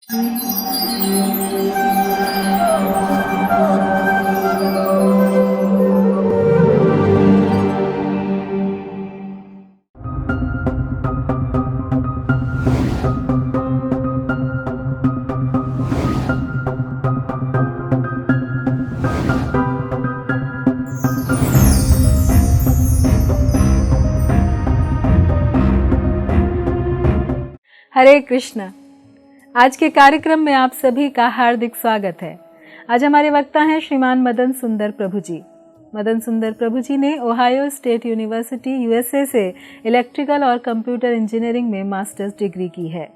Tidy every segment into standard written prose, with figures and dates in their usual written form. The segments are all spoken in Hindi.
हरे कृष्ण। आज के कार्यक्रम में आप सभी का हार्दिक स्वागत है। आज हमारे वक्ता हैं श्रीमान मदन सुंदर प्रभु जी। मदन सुंदर प्रभु जी ने ओहायो स्टेट यूनिवर्सिटी यूएसए से इलेक्ट्रिकल और कंप्यूटर इंजीनियरिंग में मास्टर्स डिग्री की है।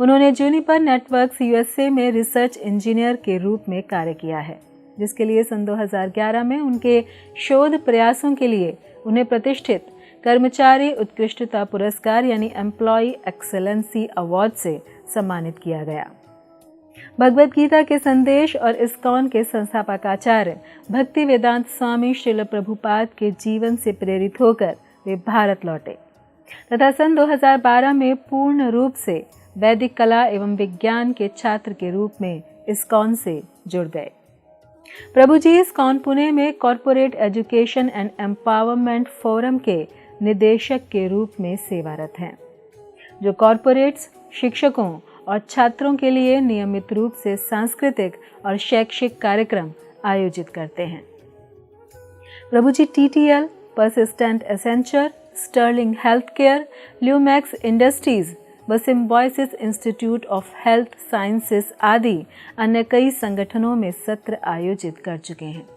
उन्होंने जूनिपर नेटवर्क्स यूएसए में रिसर्च इंजीनियर के रूप में कार्य किया है, जिसके लिए सन 2011 में उनके शोध प्रयासों के लिए उन्हें प्रतिष्ठित कर्मचारी उत्कृष्टता पुरस्कार यानी एम्प्लॉय एक्सेलेंसी अवार्ड से सम्मानित किया गया। भगवद गीता के संदेश और इस्कॉन के संस्थापक आचार्य भक्ति वेदांत स्वामी श्रील प्रभुपाद के जीवन से प्रेरित होकर वे भारत लौटे तथा सन 2012 में पूर्ण रूप से वैदिक कला एवं विज्ञान के छात्र के रूप में इस्कॉन से जुड़ गए। प्रभु जी इस्कॉन पुणे में corporate education and empowerment forum के निदेशक के रूप में सेवारत हैं, जो कॉरपोरेट्स, शिक्षकों और छात्रों के लिए नियमित रूप से सांस्कृतिक और शैक्षिक कार्यक्रम आयोजित करते हैं। Prabhu ji TTL, Persistent Accenture, Sterling Health Care, Lumax Industries व Symbiosis Institute of Health Sciences आदि अन्य कई संगठनों में सत्र आयोजित कर चुके हैं,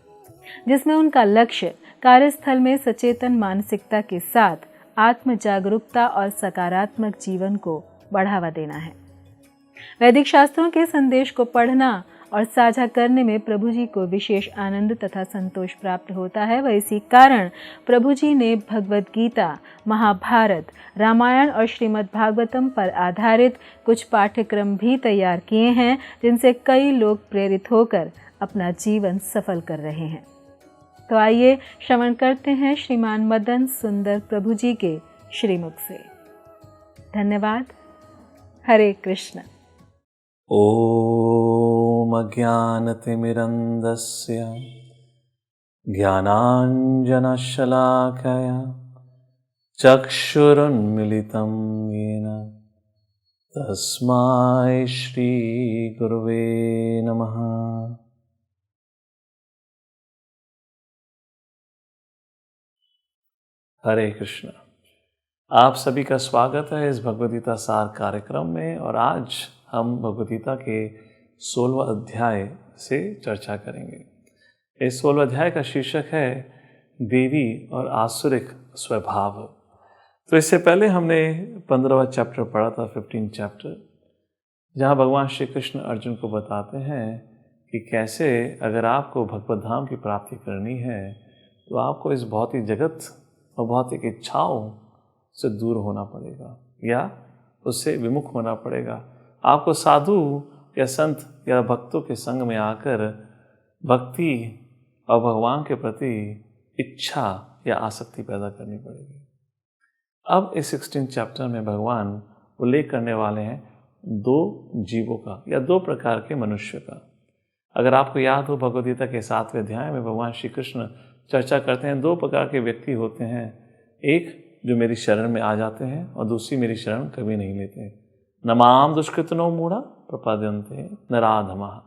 जिसमें उनका लक्ष्य कार्यस्थल में सचेतन मानसिकता के साथ आत्म जागरूकता और सकारात्मक जीवन को बढ़ावा देना है। वैदिक शास्त्रों के संदेश को पढ़ना और साझा करने में प्रभु जी को विशेष आनंद तथा संतोष प्राप्त होता है। वह इसी कारण प्रभु जी ने भगवद गीता, महाभारत, रामायण और श्रीमद् भागवतम पर आधारित कुछ पाठ्यक्रम भी तैयार किए हैं, जिनसे कई लोग प्रेरित होकर अपना जीवन सफल कर रहे हैं। तो आइए श्रवण करते हैं श्रीमान मदन सुंदर प्रभु जी के श्रीमुख से। धन्यवाद। हरे कृष्ण। ओम अज्ञानतिमिरन्धस्य ज्ञानाञ्जनशलाकया चक्षुरुन्मिलितं येन तस्मै श्रीगुरुवे नमः। हरे कृष्ण। आप सभी का स्वागत है इस भगवद गीता सार कार्यक्रम में, और आज हम भगवद गीता के 16वें अध्याय से चर्चा करेंगे। इस 16वें अध्याय का शीर्षक है देवी और आसुरिक स्वभाव। तो इससे पहले हमने 15वां चैप्टर पढ़ा था, 15 चैप्टर, जहाँ भगवान श्री कृष्ण अर्जुन को बताते हैं कि कैसे अगर आपको भगवत धाम की प्राप्ति करनी है तो आपको इस भौतिक जगत और भौतिक इच्छाओं से दूर होना पड़ेगा या उससे विमुख होना पड़ेगा। आपको साधु या संत या भक्तों के संग में आकर भक्ति और भगवान के प्रति इच्छा या आसक्ति पैदा करनी पड़ेगी। अब इस 16 चैप्टर में भगवान उल्लेख करने वाले हैं दो जीवों का या दो प्रकार के मनुष्य का। अगर आपको याद हो, भगवद गीता के 7वें अध्याय में भगवान श्री कृष्ण चर्चा करते हैं दो प्रकार के व्यक्ति होते हैं, एक जो मेरी शरण में आ जाते हैं और दूसरी मेरी शरण कभी नहीं लेते। न माम दुष्कृतनो मूढ़ा प्रपद्यन्ते नराधमः,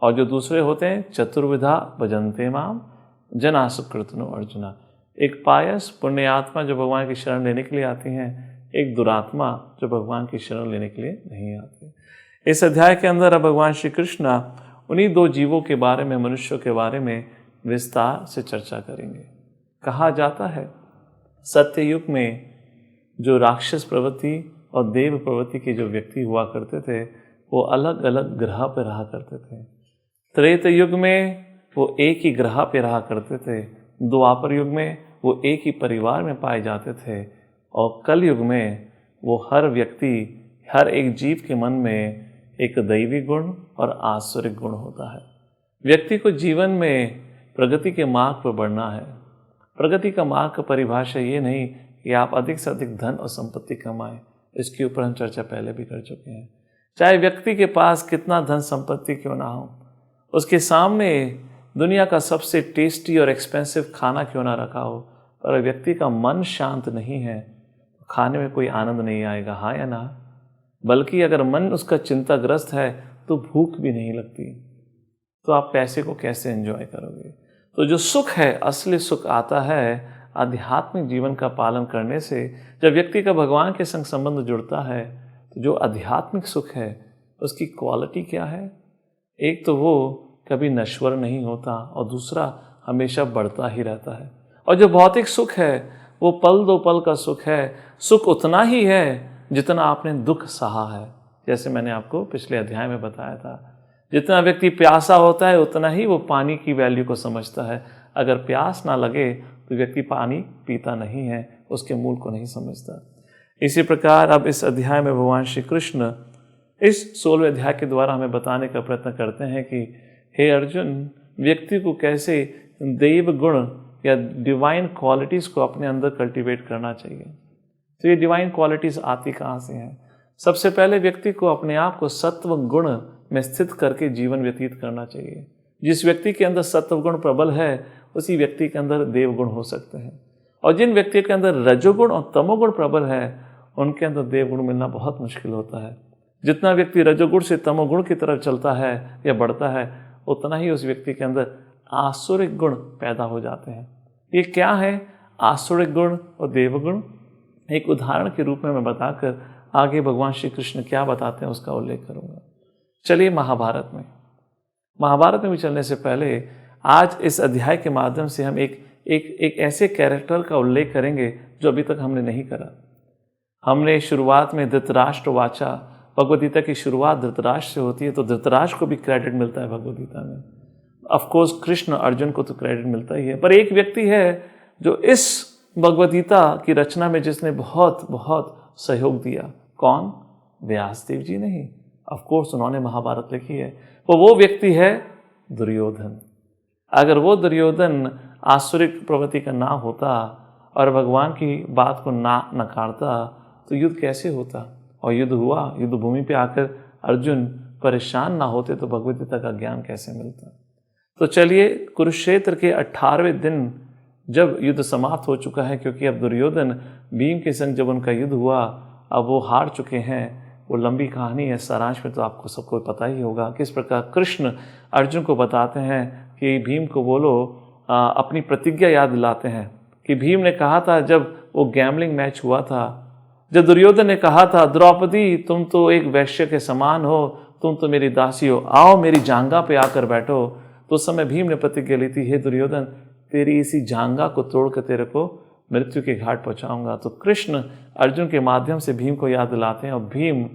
और जो दूसरे होते हैं चतुर्विधा भजन्ते माम जना सुकृतनो अर्जुना। एक पायस पुण्य आत्मा जो भगवान की शरण लेने के लिए आती हैं, एक दुरात्मा जो भगवान की शरण लेने के लिए नहीं आती। इस अध्याय के अंदर अब भगवान श्री कृष्ण उन्हीं दो जीवों के बारे में, मनुष्यों के बारे में विस्तार से चर्चा करेंगे। कहा जाता है सत्य युग में जो राक्षस प्रवृत्ति और देव प्रवृत्ति के जो व्यक्ति हुआ करते थे वो अलग अलग ग्रह पर रहा करते थे। त्रेता युग में वो एक ही ग्रह पर रहा करते थे। द्वापर युग में वो एक ही परिवार में पाए जाते थे, और कल युग में वो हर व्यक्ति, हर एक जीव के मन में एक दैवी गुण और आसुरिक गुण होता है। व्यक्ति को जीवन में प्रगति के मार्ग पर बढ़ना है। प्रगति का मार्ग का परिभाषा ये नहीं कि आप अधिक से अधिक धन और संपत्ति कमाएं, इसके ऊपर हम चर्चा पहले भी कर चुके हैं। चाहे व्यक्ति के पास कितना धन संपत्ति क्यों ना हो, उसके सामने दुनिया का सबसे टेस्टी और एक्सपेंसिव खाना क्यों ना रखा हो, पर व्यक्ति का मन शांत नहीं है, खाने में कोई आनंद नहीं आएगा, हाँ या ना? बल्कि अगर मन उसका चिंताग्रस्त है तो भूख भी नहीं लगती, तो आप पैसे को कैसे एंजॉय करोगे? तो जो सुख है, असली सुख आता है आध्यात्मिक जीवन का पालन करने से। जब व्यक्ति का भगवान के संग संबंध जुड़ता है तो जो आध्यात्मिक सुख है उसकी क्वालिटी क्या है? एक तो वो कभी नश्वर नहीं होता और दूसरा हमेशा बढ़ता ही रहता है। और जो भौतिक सुख है वो पल दो पल का सुख है, सुख उतना ही है जितना आपने दुख सहा है। जैसे मैंने आपको पिछले अध्याय में बताया था, जितना व्यक्ति प्यासा होता है उतना ही वो पानी की वैल्यू को समझता है। अगर प्यास ना लगे तो व्यक्ति पानी पीता नहीं है, उसके मूल को नहीं समझता। इसी प्रकार अब इस अध्याय में भगवान श्री कृष्ण इस 16वें अध्याय के द्वारा हमें बताने का प्रयत्न करते हैं कि हे अर्जुन, व्यक्ति को कैसे देव गुण या डिवाइन क्वालिटीज़ को अपने अंदर कल्टीवेट करना चाहिए। तो ये डिवाइन क्वालिटीज़ आती कहाँ से हैं? सबसे पहले व्यक्ति को अपने आप को सत्व गुण में स्थित करके जीवन व्यतीत करना चाहिए। जिस व्यक्ति के अंदर सत्व गुण प्रबल है उसी व्यक्ति के अंदर देव गुण हो सकते हैं, और जिन व्यक्तियों के अंदर रजोगुण और तमोगुण प्रबल है उनके अंदर देव गुण मिलना बहुत मुश्किल होता है। जितना व्यक्ति रजोगुण से तमोगुण की तरफ चलता है या बढ़ता है, उतना ही उस व्यक्ति के अंदर आसुरिक गुण पैदा हो जाते हैं। ये क्या है आसुरिक गुण और देवगुण? एक उदाहरण के रूप में मैं बताकर आगे भगवान श्री कृष्ण क्या बताते हैं उसका उल्लेख करूंगा। चलिए महाभारत में भी चलने से पहले आज इस अध्याय के माध्यम से हम एक ऐसे कैरेक्टर का उल्लेख करेंगे जो अभी तक हमने नहीं करा। हमने शुरुआत में धृतराष्ट्र वाचा, भगवद गीता की शुरुआत धृतराष्ट्र से होती है, तो धृतराष्ट्र को भी क्रेडिट मिलता है भगवद गीता में। ऑफ कोर्स कृष्ण अर्जुन को तो क्रेडिट मिलता ही है, पर एक व्यक्ति है जो इस भगवद गीता की रचना में जिसने बहुत बहुत सहयोग दिया। कौन? व्यासदेव जी नहीं, ऑफ कोर्स उन्होंने महाभारत लिखी है। वो व्यक्ति है दुर्योधन। अगर वो दुर्योधन आसुरिक प्रवृत्ति का ना होता और भगवान की बात को ना नकारता तो युद्ध कैसे होता? और युद्ध हुआ, युद्ध भूमि पे आकर अर्जुन परेशान ना होते तो भगवद गीता का ज्ञान कैसे मिलता? तो चलिए, कुरुक्षेत्र के 18वें दिन जब युद्ध समाप्त हो चुका है, क्योंकि अब दुर्योधन भीम के संग जब उनका युद्ध हुआ अब वो हार चुके हैं। वो लंबी कहानी है, सारांश में तो आपको सबको पता ही होगा किस प्रकार कृष्ण अर्जुन को बताते हैं कि भीम को बोलो, अपनी प्रतिज्ञा याद दिलाते हैं कि भीम ने कहा था जब वो गैम्बलिंग मैच हुआ था, जब दुर्योधन ने कहा था द्रौपदी तुम तो एक वैश्य के समान हो, तुम तो मेरी दासी हो, आओ मेरी जांघा पे आकर बैठो। तो उस समय भीम ने प्रतिज्ञा ली थी, हे दुर्योधन तेरी इसी जांघा को तोड़कर तेरे को मृत्यु के घाट पहुंचाऊंगा। तो कृष्ण अर्जुन के माध्यम से भीम को याद दिलाते हैं और भीम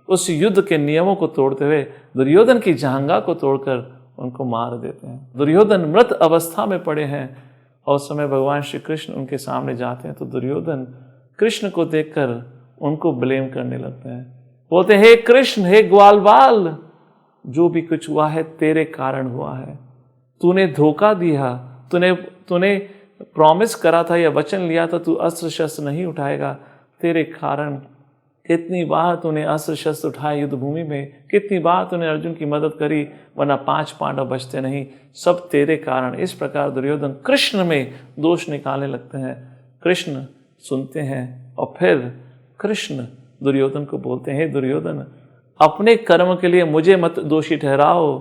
उस युद्ध के नियमों को तोड़ते हुए दुर्योधन की जांघा को तोड़कर उनको मार देते हैं। दुर्योधन मृत अवस्था में पड़े हैं और उस समय भगवान श्री कृष्ण उनके सामने जाते हैं तो दुर्योधन कृष्ण को देखकर उनको ब्लेम करने लगते हैं, बोलते हैं हे कृष्ण, हे ग्वाल बाल, जो भी कुछ हुआ है तेरे कारण हुआ है। तूने धोखा दिया, तूने प्रॉमिस करा था या वचन लिया था तू अस्त्र शस्त्र नहीं उठाएगा, तेरे कारण कितनी बार तूने अस्त्र शस्त्र उठाए युद्ध भूमि में, कितनी बार तूने अर्जुन की मदद करी, वरना 5 पांडव बचते नहीं, सब तेरे कारण। इस प्रकार दुर्योधन कृष्ण में दोष निकालने लगते हैं। कृष्ण सुनते हैं और फिर कृष्ण दुर्योधन को बोलते हैं, हे दुर्योधन अपने कर्म के लिए मुझे मत दोषी ठहराओ,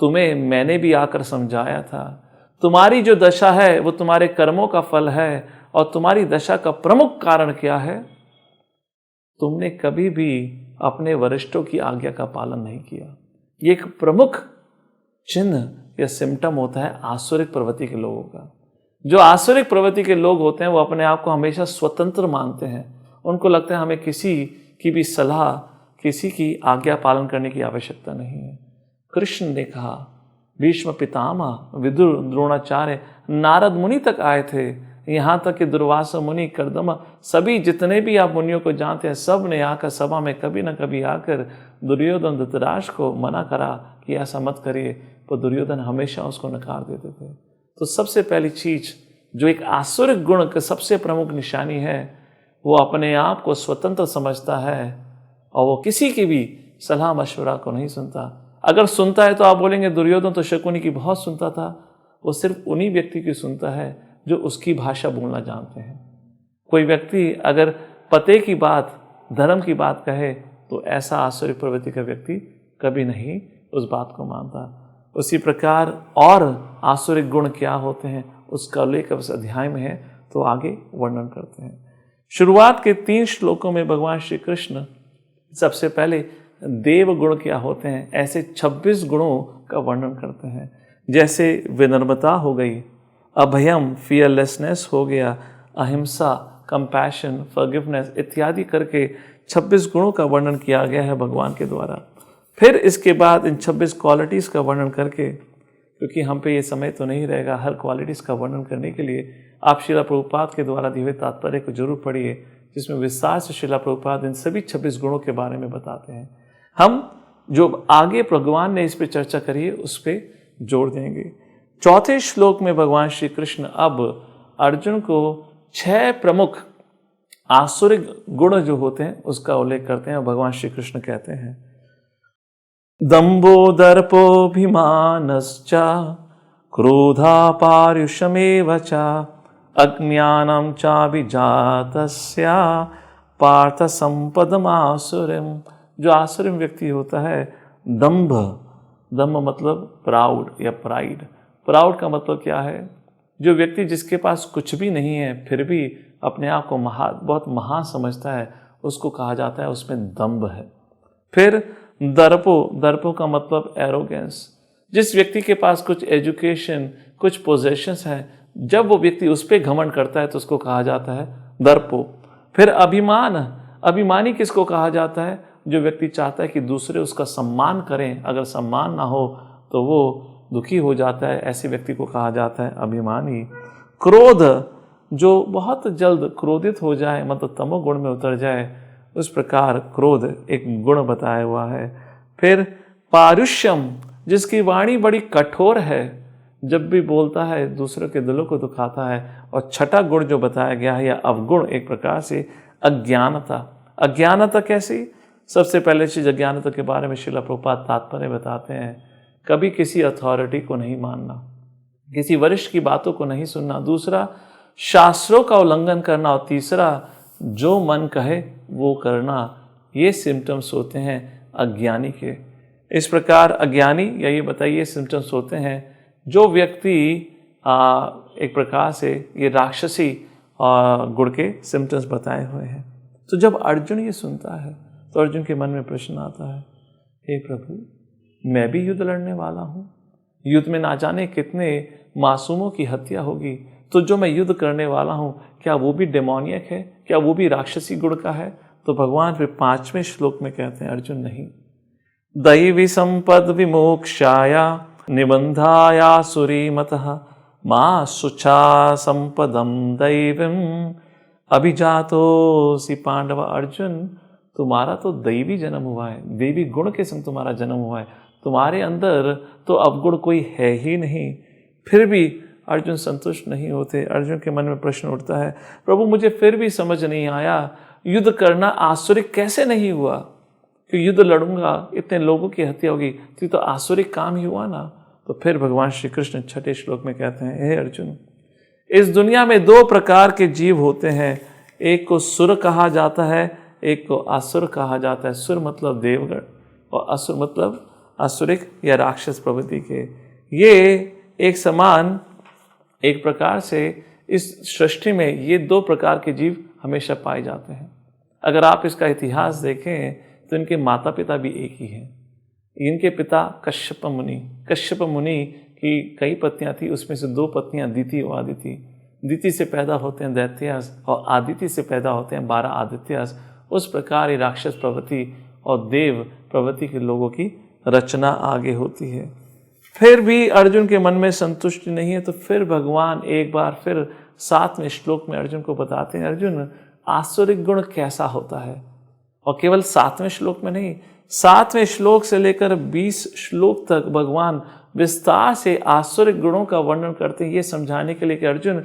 तुम्हें मैंने भी आकर समझाया था। तुम्हारी जो दशा है वो तुम्हारे कर्मों का फल है, और तुम्हारी दशा का प्रमुख कारण क्या है? तुमने कभी भी अपने वरिष्ठों की आज्ञा का पालन नहीं किया। ये एक प्रमुख चिन्ह या सिम्टम होता है आसुरिक प्रवृत्ति के लोगों का। जो आसुरिक प्रवृत्ति के लोग होते हैं वो अपने आप को हमेशा स्वतंत्र मानते हैं। उनको लगता है हमें किसी की भी सलाह, किसी की आज्ञा पालन करने की आवश्यकता नहीं है। कृष्ण ने कहा, भीष्म पितामह, विदुर, द्रोणाचार्य, नारद मुनि तक आए थे, यहाँ तक कि दुर्वासा मुनि, कर्दमा, सभी जितने भी आप मुनियों को जानते हैं, सब ने आकर सभा में कभी न कभी आकर दुर्योधन धृतराष्ट्र को मना करा कि ऐसा मत करिए, तो दुर्योधन हमेशा उसको नकार देते थे। तो सबसे पहली चीज जो एक आसुरिक गुण का सबसे प्रमुख निशानी है, वो अपने आप को स्वतंत्र समझता है और वो किसी की भी सलाह मशवरा को नहीं सुनता। अगर सुनता है तो आप बोलेंगे दुर्योधन तो शकुनी की बहुत सुनता था। वो सिर्फ उन्हीं व्यक्ति की सुनता है जो उसकी भाषा बोलना जानते हैं। कोई व्यक्ति अगर पते की बात, धर्म की बात कहे तो ऐसा आसुरी प्रवृत्ति का व्यक्ति कभी नहीं उस बात को मानता। उसी प्रकार और आसुरिक गुण क्या होते हैं उसका उल्लेख इस अध्याय में है, तो आगे वर्णन करते हैं। शुरुआत के 3 श्लोकों में भगवान श्री कृष्ण सबसे पहले देव गुण क्या होते हैं ऐसे 26 गुणों का वर्णन करते हैं। जैसे विनम्रता हो गई, अभयम फियरलेसनेस हो गया, अहिंसा, कंपैशन, फॉरगिवनेस इत्यादि करके 26 गुणों का वर्णन किया गया है भगवान के द्वारा। फिर इसके बाद इन 26 क्वालिटीज़ का वर्णन करके, क्योंकि हम पे ये समय तो नहीं रहेगा हर क्वालिटीज़ का वर्णन करने के लिए, आप श्रीला प्रभुपाद के द्वारा दिए हुए तात्पर्य को जरूर पढ़िए, जिसमें विस्तार से श्रीला प्रभुपाद इन सभी 26 गुणों के बारे में बताते हैं। हम जो आगे भगवान ने इस पर चर्चा करी है उस पर जोड़ देंगे। 4थे श्लोक में भगवान श्री कृष्ण अब अर्जुन को 6 प्रमुख आसुरिक गुण जो होते हैं उसका उल्लेख करते हैं। भगवान श्री कृष्ण कहते हैं दम्भो दर्पोऽभिमानश्च क्रोधा पारुषमेव च अज्ञानं चाभिजातस्य पार्थ संपदमासुरिम। जो आसुरिम व्यक्ति होता है, दंभ, दंभ मतलब प्राउड या प्राइड। प्राउड का मतलब क्या है? जो व्यक्ति जिसके पास कुछ भी नहीं है फिर भी अपने आप को बहुत महान समझता है, उसको कहा जाता है उसमें दंभ है। फिर दर्पो, दर्पो का मतलब एरोगेंस। जिस व्यक्ति के पास कुछ एजुकेशन, कुछ पोजेशंस हैं, जब वो व्यक्ति उस पर घमंड करता है तो उसको कहा जाता है दर्पो। फिर अभिमान, अभिमानी किसको कहा जाता है? जो व्यक्ति चाहता है कि दूसरे उसका सम्मान करें, अगर सम्मान ना हो तो वो दुखी हो जाता है, ऐसे व्यक्ति को कहा जाता है अभिमानी। क्रोध, जो बहुत जल्द क्रोधित हो जाए, मतलब तमोगुण में उतर जाए, उस प्रकार क्रोध एक गुण बताया हुआ है। फिर पारुष्यम, जिसकी वाणी बड़ी कठोर है, जब भी बोलता है दूसरों के दिलों को दुखाता है। और 6ठा गुण जो बताया गया है या अवगुण एक प्रकार से अज्ञानता। अज्ञानता कैसी? सबसे पहले चीज अज्ञानता के बारे में श्रीला प्रभुपाद तात्पर्य बताते हैं, कभी किसी अथॉरिटी को नहीं मानना, किसी वरिष्ठ की बातों को नहीं सुनना। दूसरा, शास्त्रों का उल्लंघन करना। और तीसरा, जो मन कहे वो करना। ये सिम्टम्स होते हैं अज्ञानी के। इस प्रकार अज्ञानी, या ये बताइए सिम्टम्स होते हैं जो व्यक्ति एक प्रकार से ये राक्षसी गुण के सिम्टम्स बताए हुए हैं। तो जब अर्जुन ये सुनता है तो अर्जुन के मन में प्रश्न आता है, हे प्रभु, मैं भी युद्ध लड़ने वाला हूँ, युद्ध में ना जाने कितने मासूमों की हत्या होगी, तो जो मैं युद्ध करने वाला हूँ क्या वो भी डेमोनियक है? क्या वो भी राक्षसी गुण का है? तो भगवान फिर 5वें श्लोक में कहते हैं, अर्जुन नहीं, दैवी संपद विमोक्षाया निबंधाया सुरीमतः मां शुचा संपदम दैवम अभिजातोसि पांडव। अर्जुन, तुम्हारा तो दैवी जन्म हुआ है, देवी गुण के संग तुम्हारा जन्म हुआ है, तुम्हारे अंदर तो अवगुण कोई है ही नहीं। फिर भी अर्जुन संतुष्ट नहीं होते। अर्जुन के मन में प्रश्न उठता है, प्रभु मुझे फिर भी समझ नहीं आया, युद्ध करना आसुरिक कैसे नहीं हुआ? कि युद्ध लड़ूंगा, इतने लोगों की हत्या होगी, तो आसुरिक काम ही हुआ ना। तो फिर भगवान श्री कृष्ण 6ठे श्लोक में कहते हैं, हे अर्जुन, इस दुनिया में 2 प्रकार के जीव होते हैं, एक को सुर कहा जाता है, एक को असुर कहा जाता है। सुर मतलब देवगण और असुर मतलब असुरिक या राक्षस प्रवृत्ति के। ये एक समान, एक प्रकार से इस सृष्टि में ये 2 प्रकार के जीव हमेशा पाए जाते हैं। अगर आप इसका इतिहास देखें तो इनके माता पिता भी एक ही हैं। इनके पिता कश्यप मुनि, कश्यप मुनि की कई पत्नियां थी, उसमें से 2 पत्नियां दिति और आदिति। दिति से पैदा होते हैं दैत्यास और आदिति से पैदा होते हैं 12 आदित्यास। उस प्रकार ये राक्षस प्रवृत्ति और देव प्रवृत्ति के लोगों की रचना आगे होती है। फिर भी अर्जुन के मन में संतुष्टि नहीं है, तो फिर भगवान एक बार फिर 7वें श्लोक में अर्जुन को बताते हैं, अर्जुन आसुरिक गुण कैसा होता है। और केवल 7वें श्लोक में नहीं, 7वें श्लोक से लेकर 20 श्लोक तक भगवान विस्तार से आसुरिक गुणों का वर्णन करते हैं, ये समझाने के लिए कि अर्जुन,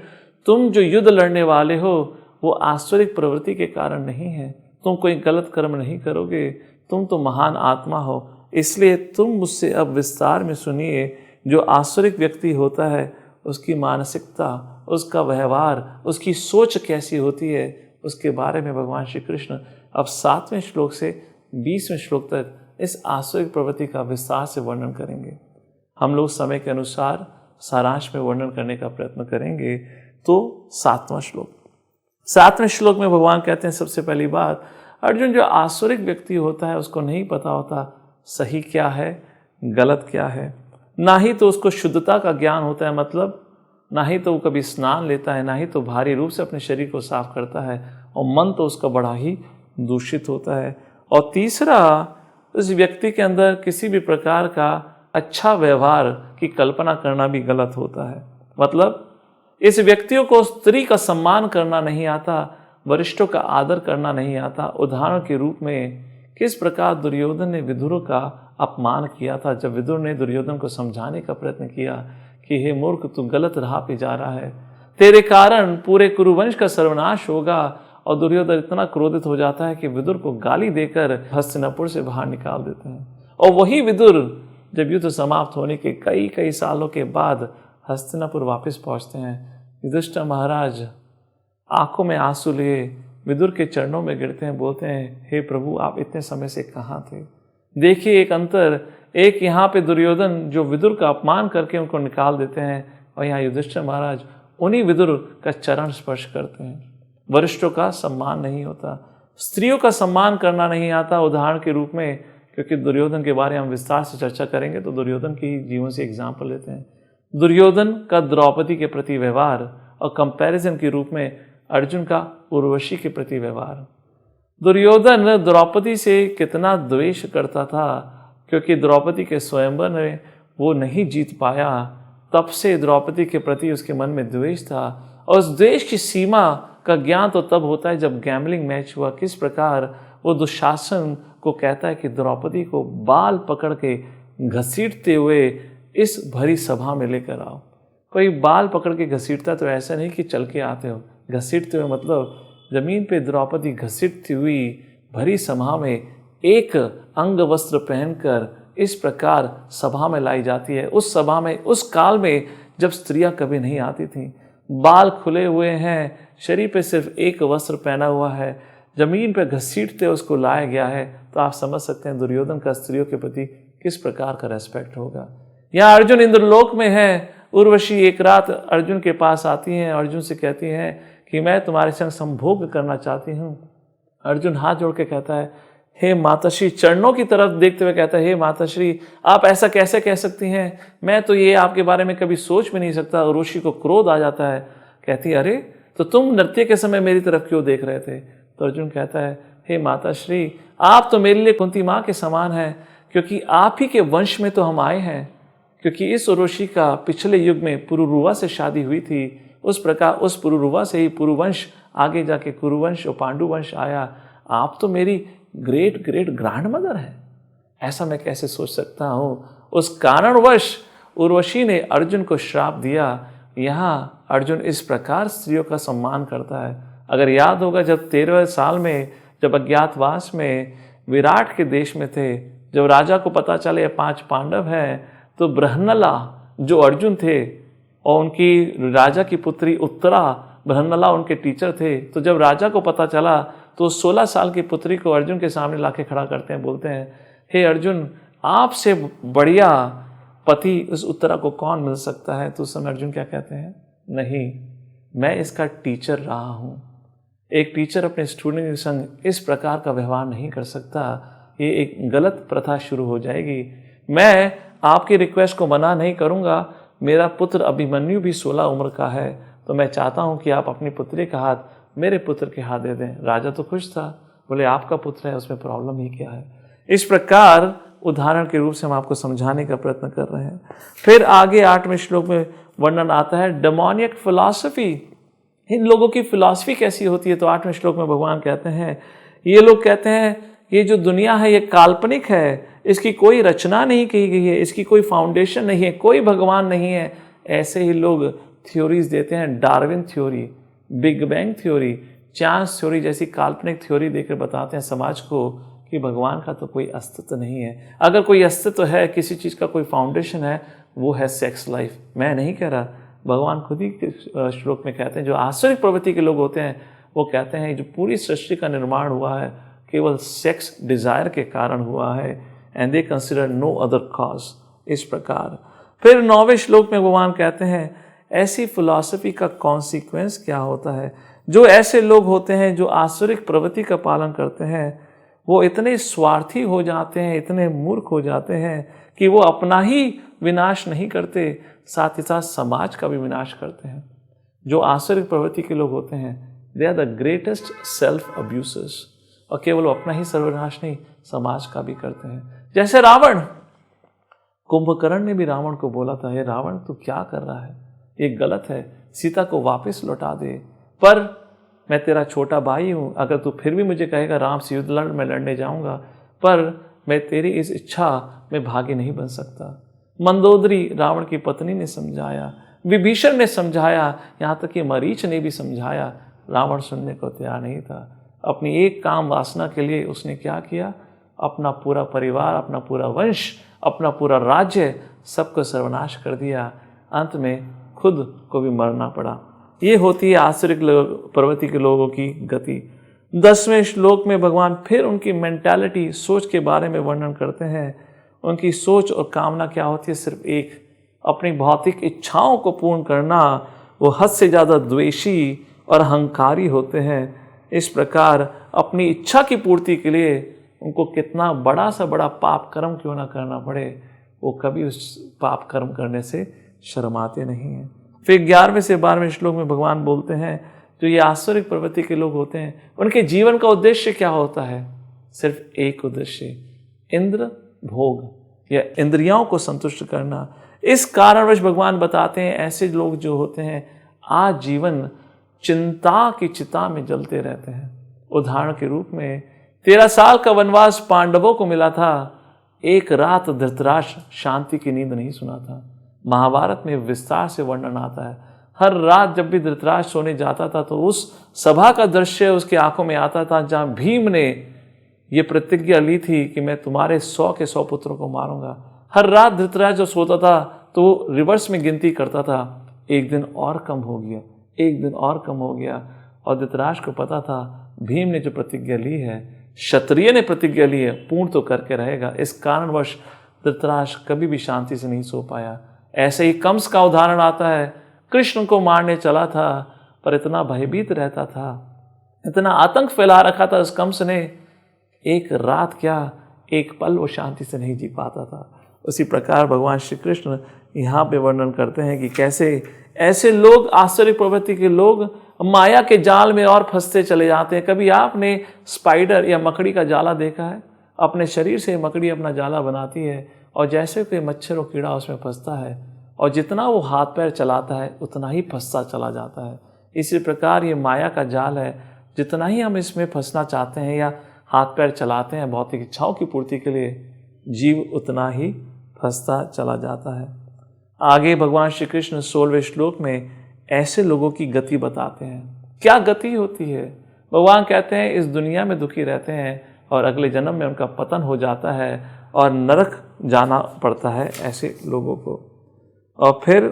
तुम जो युद्ध लड़ने वाले हो वो आसुरिक प्रवृत्ति के कारण नहीं है, तुम कोई गलत कर्म नहीं करोगे, तुम तो महान आत्मा हो, इसलिए तुम मुझसे अब विस्तार में सुनिए। जो आसुरिक व्यक्ति होता है उसकी मानसिकता, उसका व्यवहार, उसकी सोच कैसी होती है, उसके बारे में भगवान श्री कृष्ण अब 7वें श्लोक से 20वें श्लोक तक इस आसुरिक प्रवृत्ति का विस्तार से वर्णन करेंगे। हम लोग समय के अनुसार सारांश में वर्णन करने का प्रयत्न करेंगे। तो 7वें श्लोक में भगवान कहते हैं, सबसे पहली बात, अर्जुन जो आसुरिक व्यक्ति होता है उसको नहीं पता होता सही क्या है, गलत क्या है। ना ही तो उसको शुद्धता का ज्ञान होता है, मतलब ना ही तो वो कभी स्नान लेता है, ना ही तो भारी रूप से अपने शरीर को साफ करता है, और मन तो उसका बड़ा ही दूषित होता है। और तीसरा, उस व्यक्ति के अंदर किसी भी प्रकार का अच्छा व्यवहार की कल्पना करना भी गलत होता है। मतलब इस व्यक्तियों को स्त्री का सम्मान करना नहीं आता, वरिष्ठों का आदर करना नहीं आता। उदाहरण के रूप में किस प्रकार दुर्योधन ने विदुर का अपमान किया था, जब विदुर ने दुर्योधन को समझाने का प्रयत्न किया कि हे मूर्ख, तू गलत राह पे जा रहा है, तेरे कारण पूरे कुरुवंश का सर्वनाश होगा। और दुर्योधन इतना क्रोधित हो जाता है कि विदुर को गाली देकर हस्तिनापुर से बाहर निकाल देते हैं। और वही विदुर जब युद्ध समाप्त होने के कई सालों के बाद हस्तिनापुर वापस पहुंचते हैं, युधिष्ठिर महाराज आंखों में आंसू लिए विदुर के चरणों में गिरते हैं, बोलते हैं, हे प्रभु, आप इतने समय से कहाँ थे। देखिए एक अंतर, एक यहाँ पे दुर्योधन जो विदुर का अपमान करके उनको निकाल देते हैं, और यहाँ युधिष्ठिर महाराज उन्हीं विदुर का चरण स्पर्श करते हैं। वरिष्ठों का सम्मान नहीं होता, स्त्रियों का सम्मान करना नहीं आता। उदाहरण के रूप में, क्योंकि दुर्योधन के बारे में हम विस्तार से चर्चा करेंगे, तो दुर्योधन की जीवन से एग्जाम्पल लेते हैं। दुर्योधन का द्रौपदी के प्रति व्यवहार, और कंपैरिजन के रूप में अर्जुन का उर्वशी के प्रति व्यवहार। दुर्योधन द्रौपदी से कितना द्वेष करता था, क्योंकि द्रौपदी के स्वयंवर में वो नहीं जीत पाया, तब से द्रौपदी के प्रति उसके मन में द्वेष था। और उस द्वेष की सीमा का ज्ञान तो तब होता है जब गैम्बलिंग मैच हुआ। किस प्रकार वो दुशासन को कहता है कि द्रौपदी को बाल पकड़ के घसीटते हुए इस भरी सभा में लेकर आओ। कोई बाल पकड़ के घसीटता तो ऐसा नहीं कि चल के आते हो, घसीटते हुए मतलब जमीन पे द्रौपदी घसीटती हुई भरी सभा में एक अंग वस्त्र पहनकर इस प्रकार सभा में लाई जाती है। उस सभा में, उस काल में जब स्त्रियां कभी नहीं आती थीं, बाल खुले हुए हैं, शरीर पे सिर्फ एक वस्त्र पहना हुआ है, जमीन पे घसीटते उसको लाया गया है। तो आप समझ सकते हैं दुर्योधन का स्त्रियों के प्रति किस प्रकार का रेस्पेक्ट होगा। यहाँ अर्जुन इंद्रलोक में है, उर्वशी एक रात अर्जुन के पास आती हैं, अर्जुन से कहती हैं कि मैं तुम्हारे संग संभोग करना चाहती हूँ। अर्जुन हाथ जोड़ के कहता है, हे माताश्री, चरणों की तरफ देखते हुए कहता है, हे माताश्री, आप ऐसा कैसे कह सकती हैं, मैं तो ये आपके बारे में कभी सोच भी नहीं सकता। उर्वशी को क्रोध आ जाता है, कहती है, अरे तो तुम नृत्य के समय मेरी तरफ क्यों देख रहे थे। तो अर्जुन कहता है, हे माताश्री, आप तो मेरे लिए कुंती माँ के समान हैं, क्योंकि आप ही के वंश में तो हम आए हैं। क्योंकि इस उर्वशी का पिछले युग में पुरुरुवा से शादी हुई थी, उस प्रकार उस पुरुरुवा से ही पुरुवंश आगे जाके कुरुवंश और पांडुवंश आया। आप तो मेरी ग्रेट ग्रेट ग्रैंड मदर है, ऐसा मैं कैसे सोच सकता हूँ। उस कारणवश उर्वशी ने अर्जुन को श्राप दिया। यहाँ अर्जुन इस प्रकार स्त्रियों का सम्मान करता है। अगर याद होगा, जब 13वें साल में जब अज्ञातवास में विराट के देश में थे, जब राजा को पता चले 5 पांडव हैं, तो बृहन्नला जो अर्जुन थे और उनकी राजा की पुत्री उत्तरा, बृहन्नला उनके टीचर थे। तो जब राजा को पता चला तो 16 साल की पुत्री को अर्जुन के सामने लाके खड़ा करते हैं, बोलते हैं, हे अर्जुन, आपसे बढ़िया पति उस उत्तरा को कौन मिल सकता है। तो उस समय अर्जुन क्या कहते हैं, नहीं, मैं इसका टीचर रहा हूँ। एक टीचर अपने स्टूडेंट के संग इस प्रकार का व्यवहार नहीं कर सकता, ये एक गलत प्रथा शुरू हो जाएगी। मैं आपकी रिक्वेस्ट को मना नहीं करूँगा। मेरा पुत्र अभिमन्यु भी 16 उम्र का है, तो मैं चाहता हूँ कि आप अपनी पुत्री का हाथ मेरे पुत्र के हाथ दे दें। राजा तो खुश था, बोले आपका पुत्र है, उसमें प्रॉब्लम ही क्या है। इस प्रकार उदाहरण के रूप से हम आपको समझाने का प्रयत्न कर रहे हैं। फिर आगे 8वें श्लोक में वर्णन आता है डेमोनियक फिलॉसफी। इन लोगों की फिलॉसफी कैसी होती है। तो 8वें श्लोक में भगवान कहते हैं, ये लोग कहते हैं ये जो दुनिया है ये काल्पनिक है, इसकी कोई रचना नहीं की गई है, इसकी कोई फाउंडेशन नहीं है, कोई भगवान नहीं है। ऐसे ही लोग थ्योरीज देते हैं, Darwin theory, big bang theory, chance theory जैसी काल्पनिक थ्योरी देकर बताते हैं समाज को कि भगवान का तो कोई अस्तित्व नहीं है। अगर कोई अस्तित्व है, किसी चीज़ का कोई फाउंडेशन है, वो है सेक्स लाइफ। मैं नहीं कह रहा, भगवान खुद ही श्लोक में कहते हैं जो आश्चर्य प्रवृत्ति के लोग होते हैं वो कहते हैं जो पूरी सृष्टि का निर्माण हुआ है केवल सेक्स डिजायर के कारण हुआ है, and they consider no other cause. इस प्रकार फिर 9वें श्लोक में भगवान कहते हैं ऐसी फिलॉसफी का कॉन्सिक्वेंस क्या होता है। जो ऐसे लोग होते हैं जो आसुरिक प्रवृत्ति का पालन करते हैं वो इतने स्वार्थी हो जाते हैं, इतने मूर्ख हो जाते हैं कि वो अपना ही विनाश नहीं करते, साथ ही साथ समाज का भी विनाश करते हैं। जो आसुरिक प्रवृत्ति के लोग होते हैं they are the greatest self abusers, और केवल वो अपना ही सर्वनाश नहीं समाज का भी करते हैं। जैसे रावण, कुंभकर्ण ने भी रावण को बोला था, हे रावण तू क्या कर रहा है, ये गलत है, सीता को वापस लौटा दे। पर मैं तेरा छोटा भाई हूँ, अगर तू फिर भी मुझे कहेगा राम से युद्ध लड़, मैं लड़ने जाऊँगा, पर मैं तेरी इस इच्छा में भागी नहीं बन सकता। मंदोदरी रावण की पत्नी ने समझाया, विभीषण ने समझाया, यहाँ तक कि मरीच ने भी समझाया, रावण सुनने को तैयार नहीं था। अपनी एक काम वासना के लिए उसने क्या किया, अपना पूरा परिवार, अपना पूरा वंश, अपना पूरा राज्य सबको सर्वनाश कर दिया। अंत में खुद को भी मरना पड़ा। ये होती है आसुरिक प्रवृत्ति के लोगों की गति। 10वें श्लोक में भगवान फिर उनकी मेंटालिटी, सोच के बारे में वर्णन करते हैं। उनकी सोच और कामना क्या होती है, सिर्फ एक, अपनी भौतिक इच्छाओं को पूर्ण करना। वो हद से ज़्यादा द्वेषी और अहंकारी होते हैं। इस प्रकार अपनी इच्छा की पूर्ति के लिए उनको कितना बड़ा सा बड़ा पाप कर्म क्यों ना करना पड़े, वो कभी उस पाप कर्म करने से शर्माते नहीं हैं। फिर 11वें से 12वें श्लोक में भगवान बोलते हैं जो ये आसुरिक प्रवृत्ति के लोग होते हैं उनके जीवन का उद्देश्य क्या होता है, सिर्फ एक उद्देश्य, इंद्र भोग या इंद्रियों को संतुष्ट करना। इस कारणवश भगवान बताते हैं ऐसे लोग जो होते हैं आजीवन चिंता की चिता में जलते रहते हैं। उदाहरण के रूप में 13 साल का वनवास पांडवों को मिला था, एक रात धृतराष्ट्र शांति की नींद नहीं सुना था। महाभारत में विस्तार से वर्णन आता है। हर रात जब भी धृतराष्ट्र सोने जाता था तो उस सभा का दृश्य उसकी आंखों में आता था जहां भीम ने ये प्रतिज्ञा ली थी कि मैं तुम्हारे 100 के 100 पुत्रों को मारूंगा। हर रात धृतराष्ट्र जब सोता था तो रिवर्स में गिनती करता था, एक दिन और कम हो गया, एक दिन और कम हो गया। और धृतराष्ट्र को पता था भीम ने जो प्रतिज्ञा ली है, क्षत्रिय ने प्रतिज्ञा ली है, पूर्ण तो करके रहेगा। इस कारणवश धृतराष्ट्र कभी भी शांति से नहीं सो पाया। ऐसे ही कंस का उदाहरण आता है, कृष्ण को मारने चला था पर इतना भयभीत रहता था, इतना आतंक फैला रखा था उस कंस ने, एक रात क्या एक पल वो शांति से नहीं जी पाता था। उसी प्रकार भगवान श्री कृष्ण यहाँ पे वर्णन करते हैं कि कैसे ऐसे लोग, आश्चर्य प्रवृत्ति के लोग माया के जाल में और फंसते चले जाते हैं। कभी आपने स्पाइडर या मकड़ी का जाला देखा है? अपने शरीर से मकड़ी अपना जाला बनाती है और जैसे कोई मच्छर और कीड़ा उसमें फंसता है और जितना वो हाथ पैर चलाता है उतना ही फंसता चला जाता है। इसी प्रकार ये माया का जाल है, जितना ही हम इसमें फंसना चाहते हैं या हाथ पैर चलाते हैं भौतिक इच्छाओं की पूर्ति के लिए, जीव उतना ही फंसता चला जाता है। आगे भगवान श्री कृष्ण 16वें श्लोक में ऐसे लोगों की गति बताते हैं। क्या गति होती है? भगवान कहते हैं इस दुनिया में दुखी रहते हैं और अगले जन्म में उनका पतन हो जाता है और नरक जाना पड़ता है ऐसे लोगों को। और फिर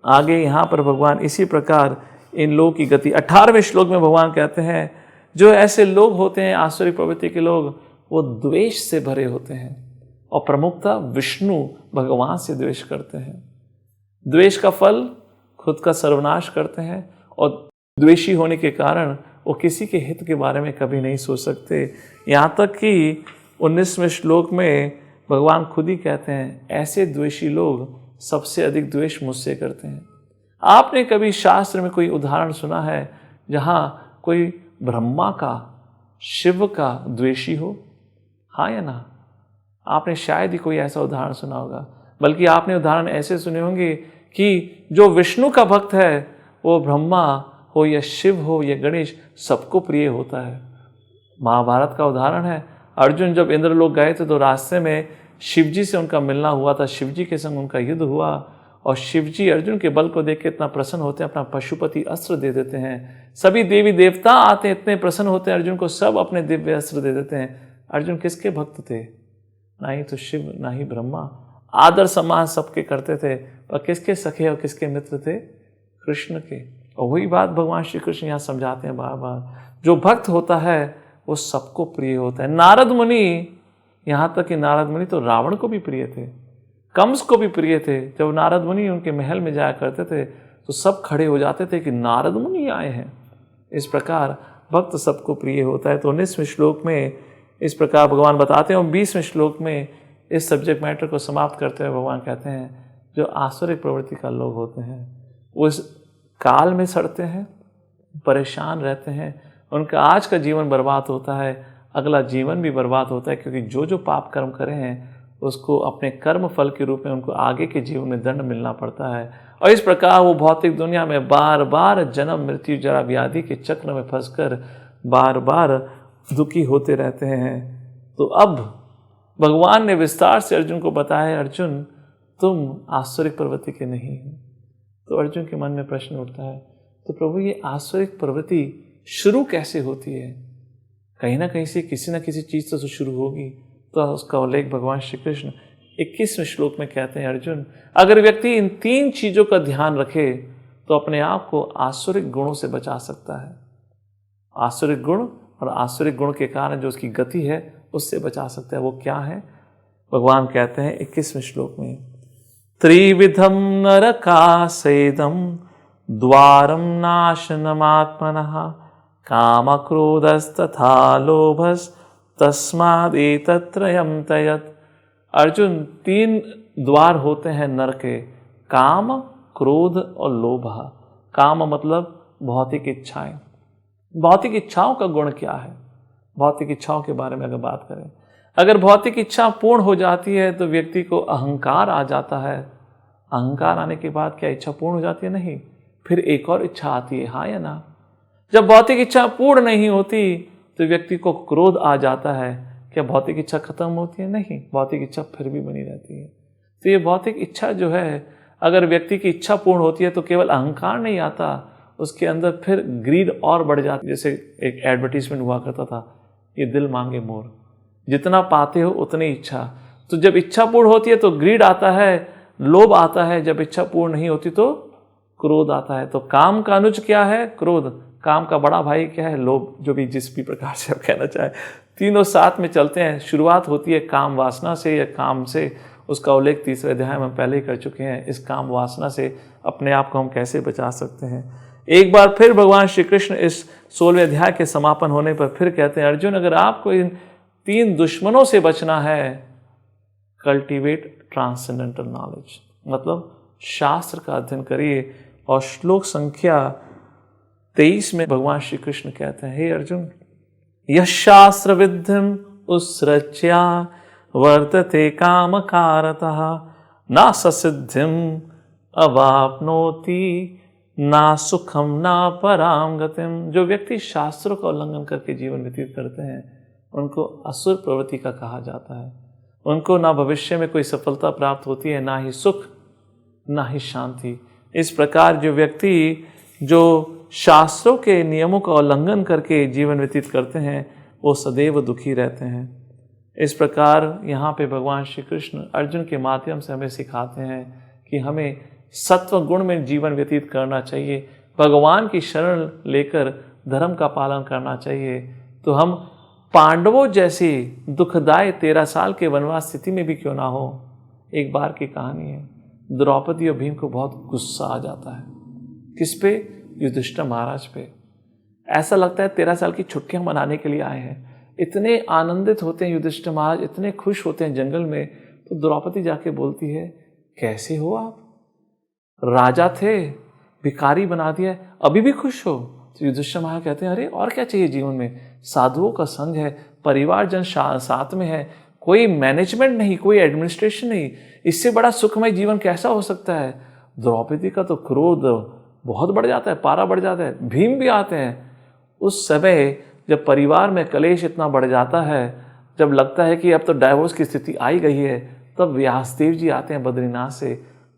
आगे यहाँ पर भगवान इसी प्रकार इन लोगों की गति 18वें श्लोक में भगवान कहते हैं जो ऐसे लोग होते हैं आसुरी प्रवृत्ति के लोग, वो द्वेष से भरे होते हैं और प्रमुखता विष्णु भगवान से द्वेष करते हैं। द्वेष का फल खुद का सर्वनाश करते हैं और द्वेषी होने के कारण वो किसी के हित के बारे में कभी नहीं सोच सकते। यहाँ तक कि 19वें श्लोक में भगवान खुद ही कहते हैं ऐसे द्वेषी लोग सबसे अधिक द्वेष मुझसे करते हैं। आपने कभी शास्त्र में कोई उदाहरण सुना है जहाँ कोई ब्रह्मा का, शिव का द्वेषी हो? हाँ या ना? आपने शायद ही कोई ऐसा उदाहरण सुना होगा, बल्कि आपने उदाहरण ऐसे सुने होंगे कि जो विष्णु का भक्त है वो ब्रह्मा हो या शिव हो या गणेश सबको प्रिय होता है। महाभारत का उदाहरण है, अर्जुन जब इंद्रलोक गए थे तो रास्ते में शिवजी से उनका मिलना हुआ था, शिवजी के संग उनका युद्ध हुआ और शिवजी अर्जुन के बल को देख के इतना प्रसन्न होते हैं, अपना पशुपति अस्त्र दे देते हैं। सभी देवी देवता आते हैं, इतने प्रसन्न होते हैं अर्जुन को, सब अपने दिव्य अस्त्र दे देते हैं। अर्जुन किसके भक्त थे? ना ही तो शिव ना ही ब्रह्मा। आदर सम्मान सबके करते थे, और किसके सखे और किसके मित्र थे? कृष्ण के। और वही बात भगवान श्री कृष्ण यहाँ समझाते हैं बार बार, जो भक्त होता है वो सबको प्रिय होता है। नारद मुनि, यहाँ तक कि नारद मुनि तो रावण को भी प्रिय थे, कंस को भी प्रिय थे। जब नारद मुनि उनके महल में जाया करते थे तो सब खड़े हो जाते थे कि नारद मुनि आए हैं। इस प्रकार भक्त सबको प्रिय होता है। तो 19वें श्लोक में इस प्रकार भगवान बताते हैं, और 20वें श्लोक में इस सब्जेक्ट मैटर को समाप्त करते हुए भगवान कहते हैं, जो आसुरिक प्रवृत्ति का लोग होते हैं वो इस काल में सड़ते हैं, परेशान रहते हैं, उनका आज का जीवन बर्बाद होता है, अगला जीवन भी बर्बाद होता है, क्योंकि जो जो पाप कर्म करे हैं उसको अपने कर्म फल के रूप में उनको आगे के जीवन में दंड मिलना पड़ता है। और इस प्रकार वो भौतिक दुनिया में बार बार जन्म मृत्यु जरा व्याधि के चक्र में फंसकर बार बार दुखी होते रहते हैं। तो अब भगवान ने विस्तार से अर्जुन को बताया, अर्जुन तुम आसुरिक प्रवृत्ति के नहीं हो। तो अर्जुन के मन में प्रश्न उठता है, तो प्रभु ये आसुरिक प्रवृत्ति शुरू कैसे होती है? कहीं ना कहीं से किसी न किसी चीज़ तो शुरू होगी। तो उसका उल्लेख भगवान श्री कृष्ण 21वें श्लोक में कहते हैं, अर्जुन अगर व्यक्ति इन 3 चीज़ों का ध्यान रखे तो अपने आप को आसुरिक गुणों से बचा सकता है। आसुरिक गुण और आसुरिक गुण के कारण जो उसकी गति है उससे बचा सकता है। वो क्या है? भगवान कहते हैं 21वें श्लोक में, त्रिविधम नरकासेदम द्वारम नाशनमात्मनः काम क्रोधस्तथा लोभस तस्मादेतत्रयं तयत्। अर्जुन 3 द्वार होते हैं नर के, काम क्रोध और लोभ। काम मतलब भौतिक इच्छाएं। भौतिक इच्छाओं का गुण क्या है? भौतिक इच्छाओं के बारे में अगर बात करें, अगर भौतिक इच्छा पूर्ण हो जाती है तो व्यक्ति को अहंकार आ जाता है। अहंकार आने के बाद क्या इच्छा पूर्ण हो जाती है? नहीं, फिर एक और इच्छा आती है, हाँ या ना? जब भौतिक इच्छा पूर्ण नहीं होती तो व्यक्ति को क्रोध आ जाता है। क्या भौतिक इच्छा खत्म होती है? नहीं, भौतिक इच्छा फिर भी बनी रहती है। तो ये भौतिक इच्छा जो है, अगर व्यक्ति की इच्छा पूर्ण होती है तो केवल अहंकार नहीं आता, उसके अंदर फिर ग्रीड और बढ़ जाती है। जैसे एक एडवर्टीजमेंट हुआ करता था, ये दिल मांगे मोर, जितना पाते हो उतनी इच्छा। तो जब इच्छा पूर्ण होती है तो ग्रीड आता है, लोभ आता है। जब इच्छा पूर्ण नहीं होती तो क्रोध आता है। तो काम का अनुज क्या है? क्रोध। काम का बड़ा भाई क्या है? लोभ। जो भी जिस भी प्रकार से आप कहना चाहें, तीनों साथ में चलते हैं। शुरुआत होती है काम वासना से या काम से, उसका उल्लेख 3रे अध्याय में पहले ही कर चुके हैं। इस काम वासना से अपने आप को हम कैसे बचा सकते हैं? एक बार फिर भगवान श्री कृष्ण इस 16वें अध्याय के समापन होने पर फिर कहते हैं, अर्जुन अगर आपको इन 3 दुश्मनों से बचना है, कल्टीवेट ट्रांसेंडेंटल नॉलेज, मतलब शास्त्र का अध्ययन करिए। और श्लोक संख्या 23 में भगवान श्री कृष्ण कहते हैं, हे अर्जुन यशास्त्र विद्यम उत्सृज्या वर्तते काम कारतः न ससिद्धिम अवाप्नोति ना सुखम ना पराम गतिम। जो व्यक्ति शास्त्रों का उल्लंघन करके जीवन व्यतीत करते हैं उनको असुर प्रवृत्ति का कहा जाता है। उनको ना भविष्य में कोई सफलता प्राप्त होती है, ना ही सुख ना ही शांति। इस प्रकार जो व्यक्ति जो शास्त्रों के नियमों का उल्लंघन करके जीवन व्यतीत करते हैं वो सदैव दुखी रहते हैं। इस प्रकार यहाँ पे भगवान श्री कृष्ण अर्जुन के माध्यम से हमें सिखाते हैं कि हमें सत्व गुण में जीवन व्यतीत करना चाहिए, भगवान की शरण लेकर धर्म का पालन करना चाहिए। तो हम पांडवों जैसी दुखदायी 13 साल के वनवास स्थिति में भी क्यों ना हो। एक बार की कहानी है, द्रौपदी और भीम को बहुत गुस्सा आ जाता है। किस पे? युधिष्ठिर महाराज पे। ऐसा लगता है 13 साल की छुट्टियां मनाने के लिए आए हैं। इतने आनंदित होते हैं युधिष्ठिर महाराज, इतने खुश होते हैं जंगल में। तो द्रौपदी जाके बोलती है, कैसे हो आप? राजा थे, भिखारी बना दिया, अभी भी खुश हो? तो युधिष्ठिर महाराज कहते हैं, अरे और क्या चाहिए जीवन में? साधुओं का संग है, परिवारजन साथ में है, कोई मैनेजमेंट नहीं, कोई एडमिनिस्ट्रेशन नहीं, इससे बड़ा सुखमय जीवन कैसा हो सकता है? द्रौपदी का तो क्रोध बहुत बढ़ जाता है, पारा बढ़ जाता है। भीम भी आते हैं। उस समय जब परिवार में कलेश इतना बढ़ जाता है, जब लगता है कि अब तो डाइवोर्स की स्थिति आई गई है, तब व्यासदेव जी आते हैं बद्रीनाथ से।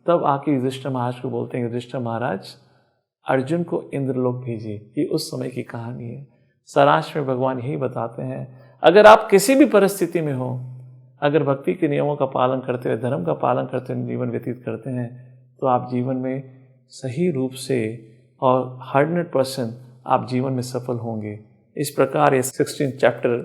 तब आके युधिष्ठिर महाराज को बोलते हैं, युधिष्ठिर महाराज अर्जुन को इंद्रलोक भेजिए। ये उस समय की कहानी है। सारांश में भगवान यही बताते हैं, अगर आप किसी भी परिस्थिति में हो, अगर भक्ति के नियमों का पालन करते हुए, धर्म का पालन करते हुए जीवन व्यतीत करते हैं, तो आप जीवन में सही रूप से और 100% आप जीवन में सफल होंगे। इस प्रकार ये 16 चैप्टर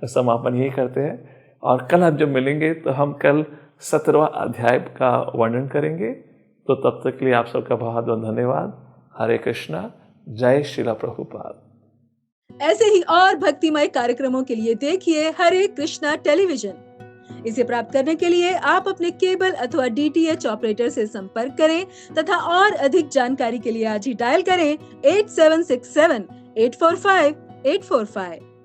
का समापन यही करते हैं, और कल हम जब मिलेंगे तो हम कल 17वां अध्याय का वर्णन करेंगे। तो तब तक के लिए आप सबका बहुत बहुत धन्यवाद। हरे कृष्णा, जय श्रीला प्रभुपाद। ऐसे ही और भक्तिमय कार्यक्रमों के लिए देखिए हरे कृष्णा टेलीविजन। इसे प्राप्त करने के लिए आप अपने केबल अथवा DTH ऑपरेटर से संपर्क करें तथा और अधिक जानकारी के लिए आज ही डायल करें 8767 845 845।